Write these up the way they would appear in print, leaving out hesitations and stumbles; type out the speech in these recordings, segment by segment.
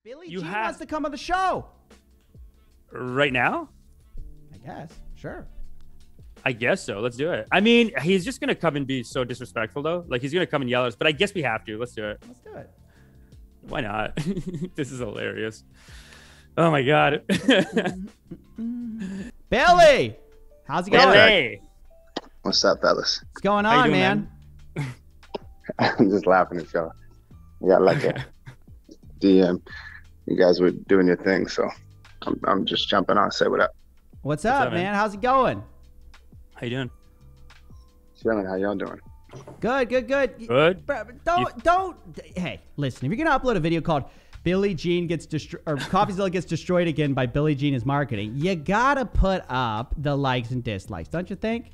Billie Jean wants to come on the show. Right now? I guess. Sure. I guess so. Let's do it. I mean, he's just going to come and be so disrespectful, though. Like, he's going to come and yell at us, but I guess we have to. Let's do it. Let's do it. Why not? This is hilarious. Oh, my God. Billy! How's it going? Billy! What's up, fellas? What's going on, doing, man? I'm just laughing at y'all. You got like a DM. You guys were doing your thing, so I'm just jumping on. Say what up. What's up, man? How's it going? How you doing? Chilling. How y'all doing? Good. Good. Don't. Hey, listen. If you're gonna upload a video called "Billie Jean gets destroyed" or "Coffeezilla gets destroyed again" by Billie Jean is marketing, you gotta put up the likes and dislikes, don't you think?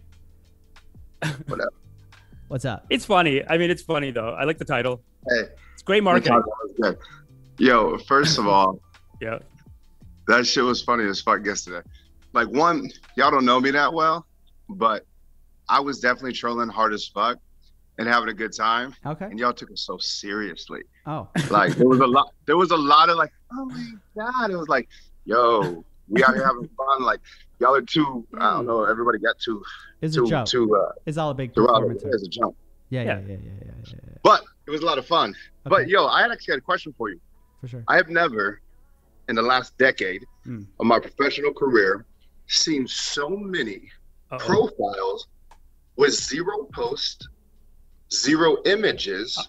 What up? What's up? It's funny. I mean, it's funny though. I like the title. Hey, it's great marketing. Good. Yo, first of all, yeah, that shit was funny as fuck yesterday. Like, one, y'all don't know me that well, but I was definitely trolling hard as fuck and having a good time. Okay. And y'all took it so seriously. Oh. Like, there was a lot of like, oh my God. It was like, yo, we out here having fun. Like, y'all are too, I don't know, everybody got too. It's a joke. It's all a big performance. It's a joke. Yeah. But it was a lot of fun. Okay. But yo, I actually had a question for you. For sure. I have never, in the last decade of my professional career, seen so many profiles with 0 posts, 0 images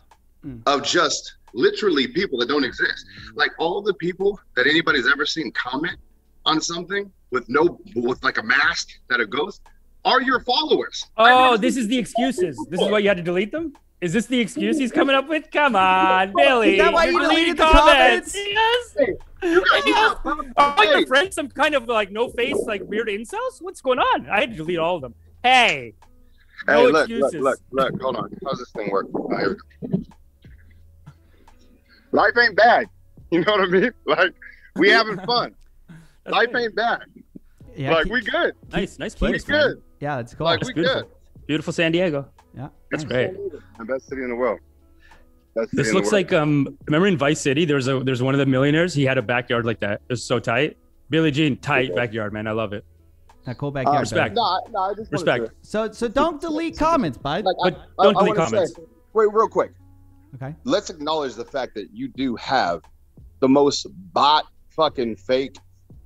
of just literally people that don't exist. Like, all the people that anybody's ever seen comment on something with like a mask that a ghost are your followers. Oh, this is the excuses. This is why you had to delete them? Is this the excuse he's coming up with? Come on, Billy. Is that why you deleted the comments? Yes. Hey, Are your friends some kind of like no face, like weird incels? What's going on? I had to delete all of them. Hey, no excuses. Look, hold on. How's this thing work? Life ain't bad. You know what I mean? Like, we having fun. Life ain't bad. Yeah, like, we good. Nice We place. good. Yeah, it's cool. Like, That's we beautiful. good. Beautiful San Diego. Yeah, that's great. The best city in the world. This looks like remember in Vice City, there's one of the millionaires. He had a backyard like that. It was so tight. Billie Jean, tight backyard, man. I love it. That cool backyard. Respect. No, I just respect. So don't delete comments, bud. Like, but don't delete comments. Wait, real quick. Okay. Let's acknowledge the fact that you do have the most bot fucking fake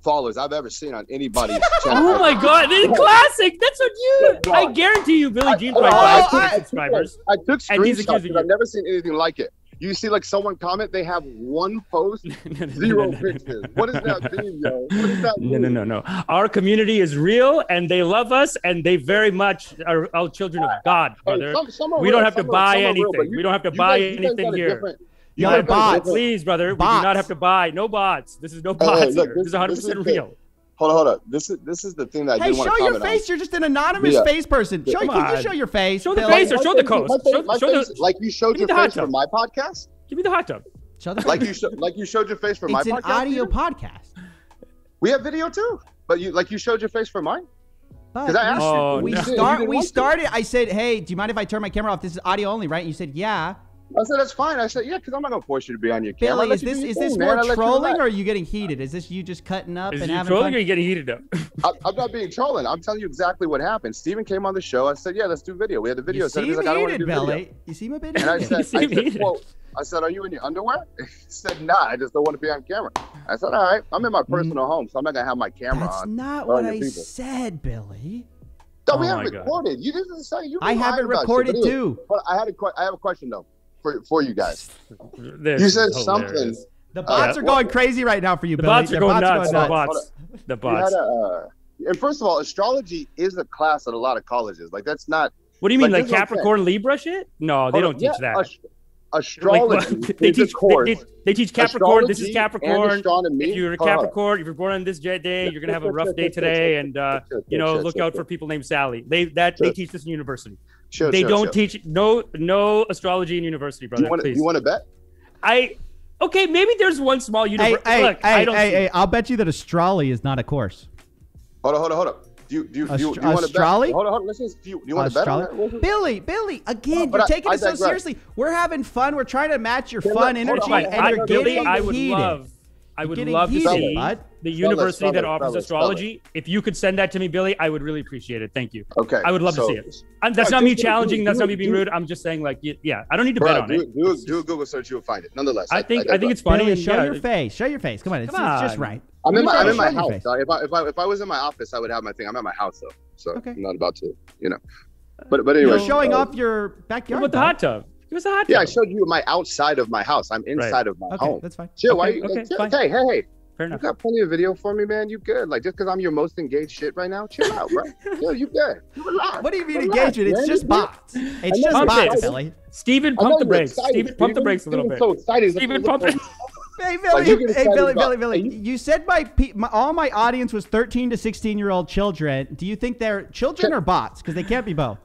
followers I've ever seen on anybody's channel. Oh my God, this is classic. That's what you. I guarantee you, Billie Jean probably 5 subscribers. I took screenshots, but I've never seen anything like it. You see, like, someone comment, they have 1 post, 0 pictures. What does that mean, yo? What does that mean? No. Our community is real, and they love us, and they very much are all children of God, brother. We don't have to buy anything. We don't have to buy anything here. No bots, please, brother. We do not have to buy. No bots. This is no bots. This is 100% real. Hold on. This is the thing that I didn't want to comment on. Show your face. You're just an anonymous face person. Can you show your face? Show the face or show the coast. Like you showed your face for my podcast? Give me the hot tub. Show the like you showed your face for my podcast? It's an audio podcast. We have video too. But you showed your face for mine? But we started. I said, hey, do you mind if I turn my camera off? This is audio only, right? And you said, yeah. I said, that's fine. I said, yeah, because I'm not going to force you to be on your camera. Billy, is this more trolling or are you getting heated? Is this you just cutting up and having fun? Trolling or are you getting heated up? I'm not being trolling. I'm telling you exactly what happened. Steven came on the show. I said, yeah, let's do video. We had the video. You seem heated, Billy. You seem a bit heated. And I said, are you in your underwear? He said, nah, I just don't want to be on camera. I said, all right, I'm in my personal home, so I'm not going to have my camera on. That's not what I said, Billy. No, we haven't recorded. You didn't say you. I haven't recorded too. But I have a question though for you guys. You said something. The bots are going crazy right now for you, the Billy. Bots are going nuts. The bots. And first of all, astrology is a class at a lot of colleges. Like, that's not. What do you mean, like Capricorn Libra shit? No, they don't teach that. Astrology. They teach Capricorn. This is Capricorn. If you're a Capricorn, if you're born on this day, you're gonna have a rough day today, and look out for people named Sally. They teach this in university. They don't teach no astrology in university, brother. You want to bet? Okay, maybe there's one small university. Hey, I'll bet you that astrology is not a course. Hold on. Do you want to bet? Hold on. Listen. Do you want to bet on that? Billy, again, you're taking it so seriously. We're having fun. We're trying to match your fun energy, and you're getting heated. I would love to see the university that offers astrology. If you could send that to me, Billy, I would really appreciate it. Thank you. Okay. I would love to see it. That's not me challenging. That's not me being rude. I'm just saying, like, yeah, I don't need to bet on it. Do a Google search, you'll find it. Nonetheless, I think it's funny. Billy, show your face. Show your face. Come on, it's just right. I'm in my house. If I was in my office, I would have my thing. I'm at my house though, so I'm not about to, But anyway, you're showing off your backyard. What about the hot tub? Give us a hot tub. Yeah, I showed you my outside of my house. I'm inside of my home. That's fine. Chill. Why? Hey. Fair enough. You got plenty of video for me, man. You good? Like, just because I'm your most engaged shit right now, chill out, bro. Yo, you good? You relax. What do you mean engagement? It's just bots. It's just bots, Billy. Steven, pump the brakes. Steven, pump the brakes a little bit. So excited. Steven, pump it. Hey, Billy. You said all my audience was 13 to 16-year-old children. Do you think they're children or bots? Because they can't be both.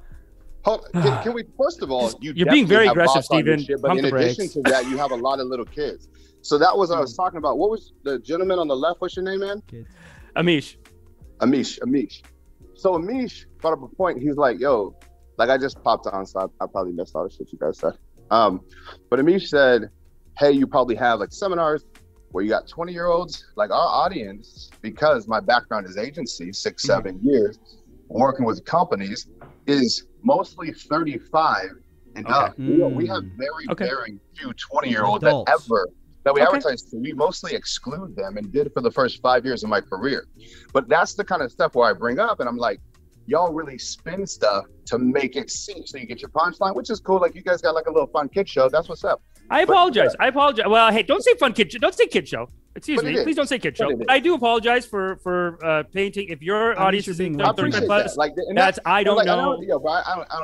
Can we, first of all, you're being very aggressive, Steven. But in addition to that, you have a lot of little kids. So that was what I was talking about. What was the gentleman on the left? What's your name, man? Kids. Amish. So Amish brought up a point. He's like, yo, like I just popped on, so I probably missed all the shit you guys said. But Amish said, hey, you probably have like seminars where you got 20-year-olds, like our audience, because my background is agency, 6-7 years, working with companies, is mostly 35 and up. We have very few 20-year-olds that we advertise to. We mostly exclude them and did it for the first 5 years of my career. But that's the kind of stuff where I bring up and I'm like, y'all really spin stuff to make it seem so you get your punchline, which is cool. Like you guys got like a little fun kid show. That's what's up. I apologize. Well, hey, don't say fun kid show. Don't say kid show. Excuse me. Please don't say kid show. I do apologize for painting. If your audience is being 35 plus, that's I don't know. I don't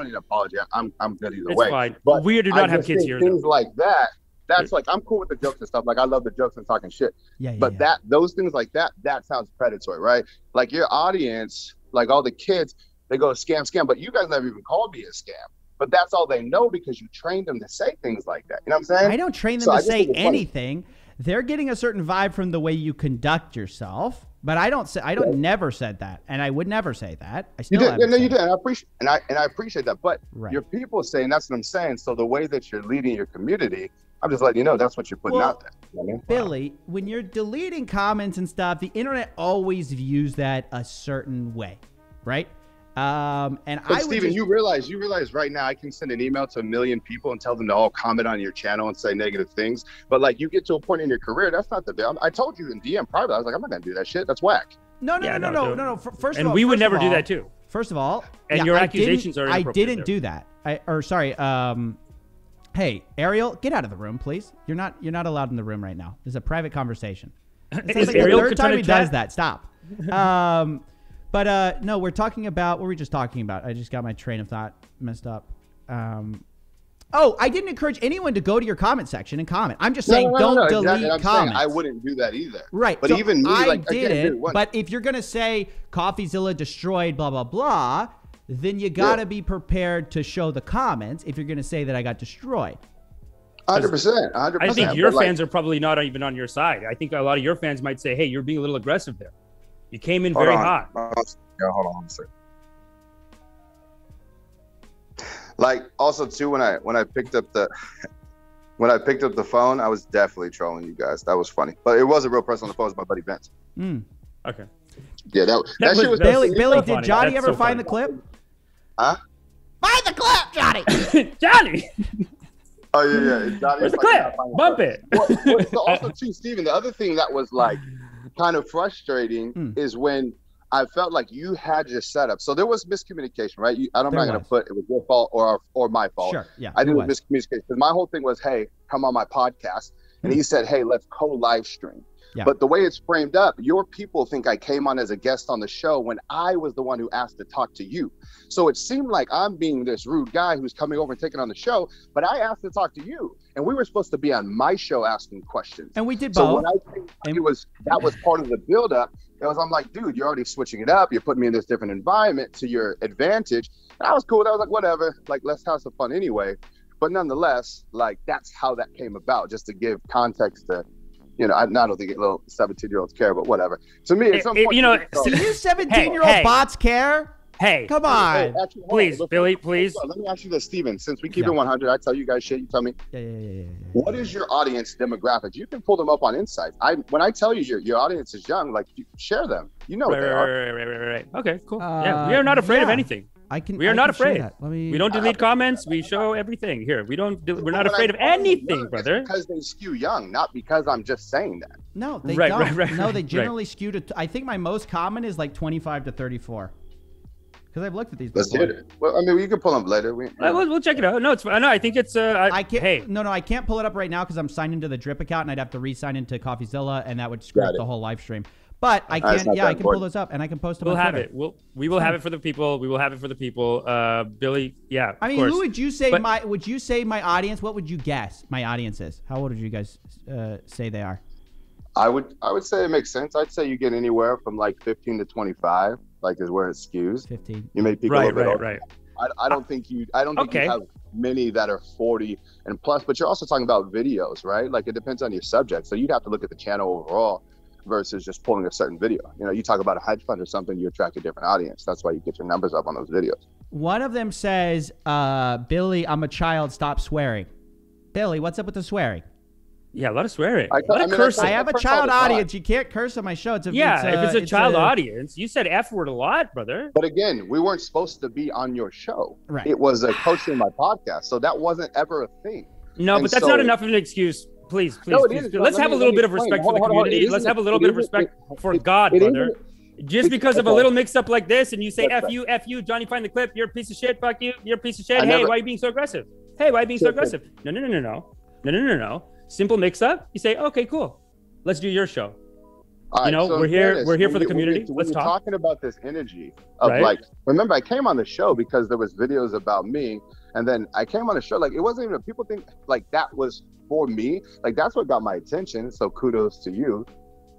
need an apology. I'm good either way. It's fine. But we do not have kids here. Things like that. That's like, I'm cool with the jokes and stuff. Like I love the jokes and talking shit. But those things like that sounds predatory, right? Like your audience, like all the kids, they go scam. But you guys never even called me a scam. But that's all they know because you trained them to say things like that. You know what I'm saying? I don't train them to say anything. They're getting a certain vibe from the way you conduct yourself. But I don't never said that, and I would never say that. I still you did. And I appreciate that. But your people saying that's what I'm saying. So the way that you're leading your community, I'm just letting you know that's what you're putting out there. You know what I mean? Billy, when you're deleting comments and stuff, the internet always views that a certain way, right? Steven, you realize right now I can send an email to 1 million people and tell them to all comment on your channel and say negative things. But like you get to a point in your career, that's not the deal. I told you in DM private, I was like, I'm not gonna do that shit. That's whack. No. First of all, we would never do that too. First of all, and your accusations are inappropriate. I didn't do that. Hey, Ariel, get out of the room, please. You're not allowed in the room right now. This is a private conversation. It's like the third time he does that. Stop. But no, we're talking about what were we just talking about? I just got my train of thought messed up. I didn't encourage anyone to go to your comment section and comment. I'm just saying don't delete comments. I wouldn't do that either. Right. But so even me, I didn't. But if you're gonna say Coffeezilla destroyed blah blah blah, then you gotta be prepared to show the comments if you're gonna say that I got destroyed. 100%. I think your fans are probably not even on your side. I think a lot of your fans might say, "Hey, you're being a little aggressive there. You came in very hot." Hold on a second. Like also too, when I picked up the phone, I was definitely trolling you guys. That was funny, but it was a real person on the phone. It was my buddy Vince. Okay. Yeah, that shit was Billy. Did Johnny ever find the clip? Huh? Find the clip, Johnny. Johnny. Oh yeah. Johnny, where's the clip? Bump it. So also too, Steven, the other thing that was like kind of frustrating is when I felt like you had your setup. So there was miscommunication, right? I'm not going to put it was your fault or my fault. Sure, yeah. I knew it was miscommunication. Because my whole thing was, hey, come on my podcast. And he said, hey, let's co-live stream. Yeah. But the way it's framed up, your people think I came on as a guest on the show when I was the one who asked to talk to you. So it seemed like I'm being this rude guy who's coming over and taking on the show, but I asked to talk to you. And we were supposed to be on my show asking questions. And we did both. So when I think that was part of the buildup, I'm like, dude, you're already switching it up. You're putting me in this different environment to your advantage. And I was cool. I was like, whatever, like, let's have some fun anyway. But nonetheless, like, that's how that came about, just to give context to, I don't think little 17-year-olds care, but whatever. To me, at some point, do you 17-year-old bots care? Hey, come on. Hey, actually, please, Billy, please. Let me ask you this, Steven. Since we keep it 100, I tell you guys shit. You tell me. Yeah. What is your audience demographics? You can pull them up on Insights. When I tell you your audience is young, like you share them. You know what they are. Right. Okay, cool. Yeah, we are not afraid of anything. We are not afraid. We don't delete comments. We show everything here. We're not afraid of anything, brother. Because they skew young, not because I'm just saying that. No, they don't. Right. No, they generally skew to. I think my most common is like 25 to 34. Because I've looked at these. Let's hit it. Well, I mean, we can pull them later. We'll check it out. No, it's. No, I think it's. I can't. Hey. No, I can't pull it up right now because I'm signed into the Drip account and I'd have to re-sign into Coffeezilla and that would screw up the whole live stream. But I can. Yeah, I can pull those up and I can post them. We'll have it. We will have it for the people. We will have it for the people. Billy. Yeah. I mean, who would you say Would you say my audience? What would you guess my audience is? How old would you guys say they are? I would say it makes sense. I'd say you get anywhere from like 15 to 25. Like is where it skews. 15. You may people right. I don't think you have many that are 40 and plus, but you're also talking about videos, right? Like it depends on your subject. So you'd have to look at the channel overall versus just pulling a certain video. You know, you talk about a hedge fund or something, you attract a different audience. That's why you get your numbers up on those videos. One of them says, Billy, I'm a child, stop swearing. Billy, what's up with the swearing? Yeah, a lot of swearing. I have a child audience. You can't curse on my show. If it's a child audience, you said F word a lot, brother. But again, we weren't supposed to be on your show. Right. It was a hosting my podcast, so that wasn't ever a thing. No, but that's not enough of an excuse. Please. Let's have a little bit of respect for the community. Let's have a little bit of respect for God, brother. Just because of a little mix-up like this, and you say F you, Johnny, find the clip. You're a piece of shit. Fuck you. You're a piece of shit. Hey, why are you being so aggressive? Hey, why are you being so aggressive? No. Simple mix-up. You say, okay, cool. Let's do your show. All right, we're here for the community. Let's talk. Talking about this energy of remember I came on the show because there was videos about me, and then I came on the show like it wasn't even people think like that was for me. Like that's what got my attention. So kudos to you.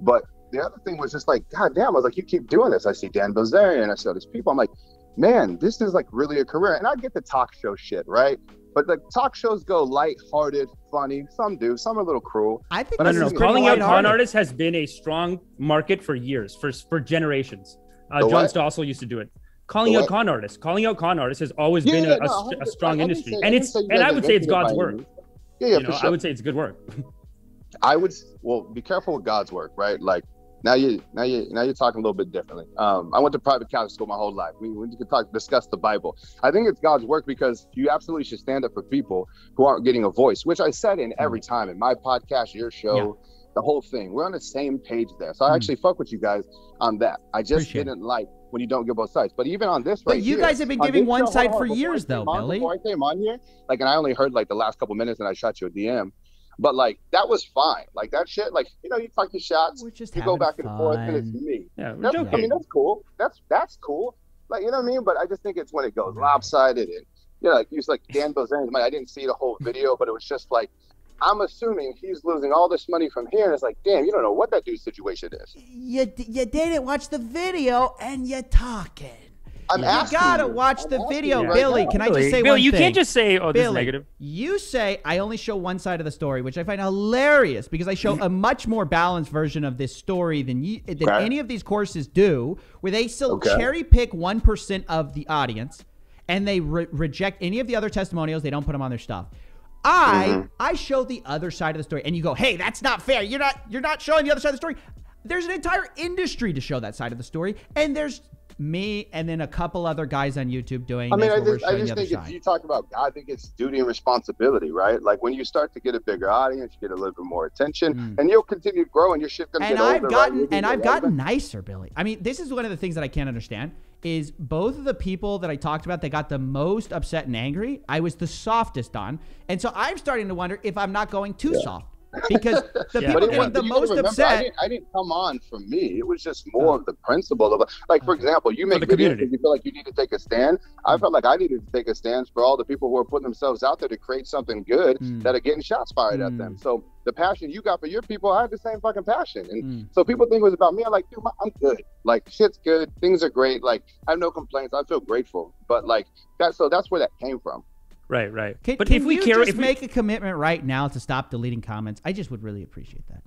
But the other thing was just like, God damn, I was like, you keep doing this. I see Dan Bilzerian, I see all these people. I'm like, man, this is like really a career. And I get the talk show shit, right? But the talk shows go lighthearted, funny. Some do. Some are a little cruel. I think calling out con artists has been a strong market for years, for generations. John Stossel used to do it. Calling out con artists has always been a strong industry, and I would say it's God's work. Yeah, for sure. I would say it's good work. Be careful with God's work, right? Like now you're talking a little bit differently. I went to private Catholic school my whole life. We can discuss the Bible. I think it's God's work because you absolutely should stand up for people who aren't getting a voice, which I said in every time in my podcast, your show, the whole thing. We're on the same page there. So I actually fuck with you guys on that. I just didn't like when you don't give both sides. But even on this But you guys have been giving one side for years though, Billy. Before I came on here, and I only heard like the last couple minutes and I shot you a DM. But like that was fine. Like that shit, like you talk your shots, you go back and forth, and it's me. Yeah, we're joking. I mean, that's cool. That's cool. Like you know what I mean? But I just think it's when it goes lopsided and like you like Dan Bilzerian. I didn't see the whole video, but it was just like I'm assuming he's losing all this money from here, and it's like, damn, you don't know what that dude's situation is. You didn't watch the video, and you're talking. You gotta watch the video, Billy. Can I just say one thing? Billy, you can't just say, "Oh, this is negative." You say I only show one side of the story, which I find hilarious because I show a much more balanced version of this story than any of these courses do, where they still cherry pick 1% of the audience, and they reject any of the other testimonials. They don't put them on their stuff. I show the other side of the story, and you go, "Hey, that's not fair. You're not showing the other side of the story." There's an entire industry to show that side of the story, and there's me and then a couple other guys on YouTube doing I just think if you talk about God, I think it's duty and responsibility, right? Like when you start to get a bigger audience, you get a little bit more attention, and you'll continue to grow, and your shit gonna get older. I've gotten nicer, Billy. I mean, this is one of the things that I can't understand is both of the people that I talked about that got the most upset and angry, I was the softest on, and so I'm starting to wonder if I'm not going too soft. Because the people getting the most upset. I didn't come on from me. It was just more of the principle of, like, for example, you make videos because you feel like you need to take a stand. I felt like I needed to take a stand for all the people who are putting themselves out there to create something good that are getting shots fired at them. So the passion you got for your people, I had the same fucking passion. And so people think it was about me. I'm like, dude, I'm good. Like, shit's good. Things are great. Like, I have no complaints. I feel grateful. But like that's where that came from. Right. But if we make a commitment right now to stop deleting comments, I just would really appreciate that.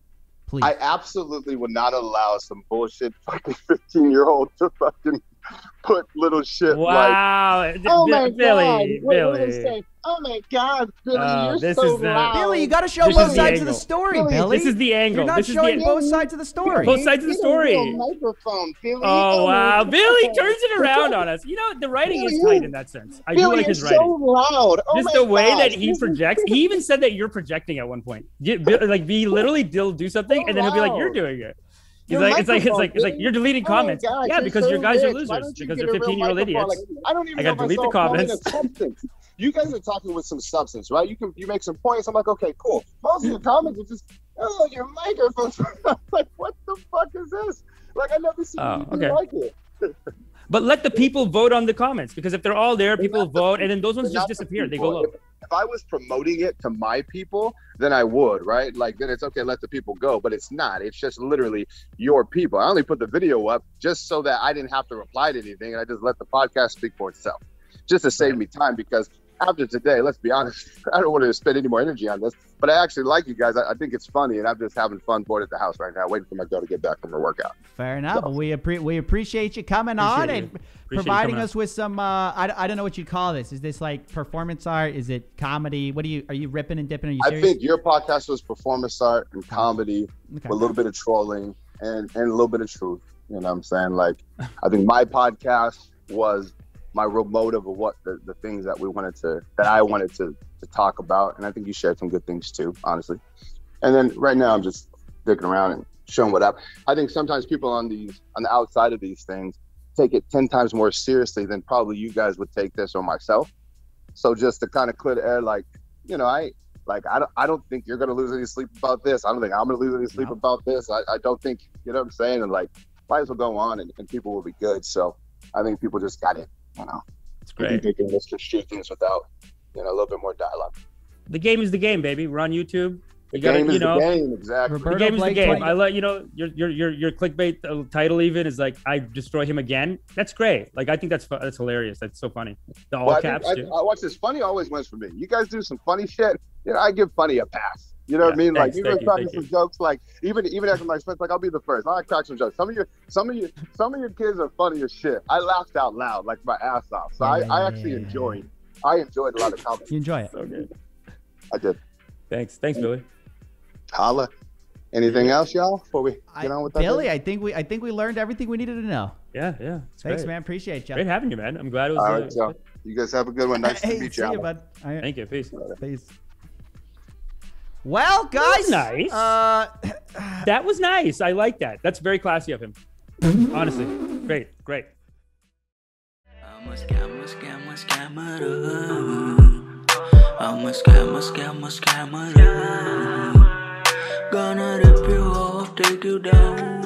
Please. I absolutely would not allow some bullshit fucking 15-year-old to fucking put little shit like, oh my Billy, God, what do they say? Oh my God, Billy, you're so loud. Billy, you got to show both sides of the story, Billy. This is the angle. You're not showing both sides of the story. Both sides of the story. Microphone, Billy. Oh, wow. Billy turns it around on us. You know, the writing is tight in that sense. I do like his writing. So loud. Just the way that he projects. He even said that you're projecting at one point. Like, he literally do something, and then he'll be like, you're doing it. It's like you're deleting comments. God, yeah, because your guys are losers. Because they're 15-year-old idiots. Like, I don't even I gotta delete the comments. You guys are talking with some substance, right? You make some points. I'm like, okay, cool. Most of your comments are just, oh, your microphone's. I'm like, what the fuck is this? Like, I never seen anything like it. But let the people vote on the comments, because if they're all there, people vote, and then those ones just disappear. They go low. If I was promoting it to my people, then I would, right? Like, then it's okay, let the people go. But it's not. It's just literally your people. I only put the video up just so that I didn't have to reply to anything, and I just let the podcast speak for itself, just to save me time. Because after today, let's be honest, I don't want to spend any more energy on this, but I actually like you guys. I think it's funny, and I'm just having fun bored at the house right now, waiting for my girl to get back from her workout. Fair enough. So, we appreciate you coming on and providing us with some, I don't know what you'd call this. Is this like performance art? Is it comedy? Are you ripping and dipping? Are you serious? I think your podcast was performance art and comedy with a little bit of trolling and a little bit of truth. You know what I'm saying? Like, I think my podcast was my real motive of what the things that I wanted to talk about. And I think you shared some good things too, honestly. And then right now I'm just dicking around and showing what up. I think sometimes people on the outside of these things take it 10 times more seriously than probably you guys would take this or myself. So just to kind of clear the air, like, you know, I don't think you're going to lose any sleep about this. I don't think I'm going to lose any sleep about this. I don't think, you know what I'm saying? And like, might as well go on and people will be good. So I think people just got it. You know, it's great. They can misconstrue things without, you know, a little bit more dialogue. The game is the game, baby. We're on YouTube. The game is the game, exactly. The game is the game. I let you know your clickbait title even is like, I destroy him again. That's great. Like, I think that's hilarious. That's so funny. The all caps. I watch this. Funny always wins for me. You guys do some funny shit. You know, I give funny a pass. You know what I mean? Thanks, like, you guys cracking some jokes. Like, even after my expense, like, I'll be the first. I crack some jokes. Some of your kids are funny as shit. I laughed out loud, like my ass off. So I actually enjoyed. I enjoyed a lot of comedy. You enjoy it? So good. I did. Thanks, Billy. Holla. Anything else, y'all? Before we get on with that, Billy, I think we learned everything we needed to know. Yeah. Thanks, man. Appreciate you. Great having you, man. I'm glad it was. All right, y'all. You guys have a good one. Nice to meet you. See you, bud. Right. Thank you. Peace. Peace. Well, guys, nice. That was nice. I like that. That's very classy of him. Honestly, great. I'm a scammer. Gonna rip you off, take you down.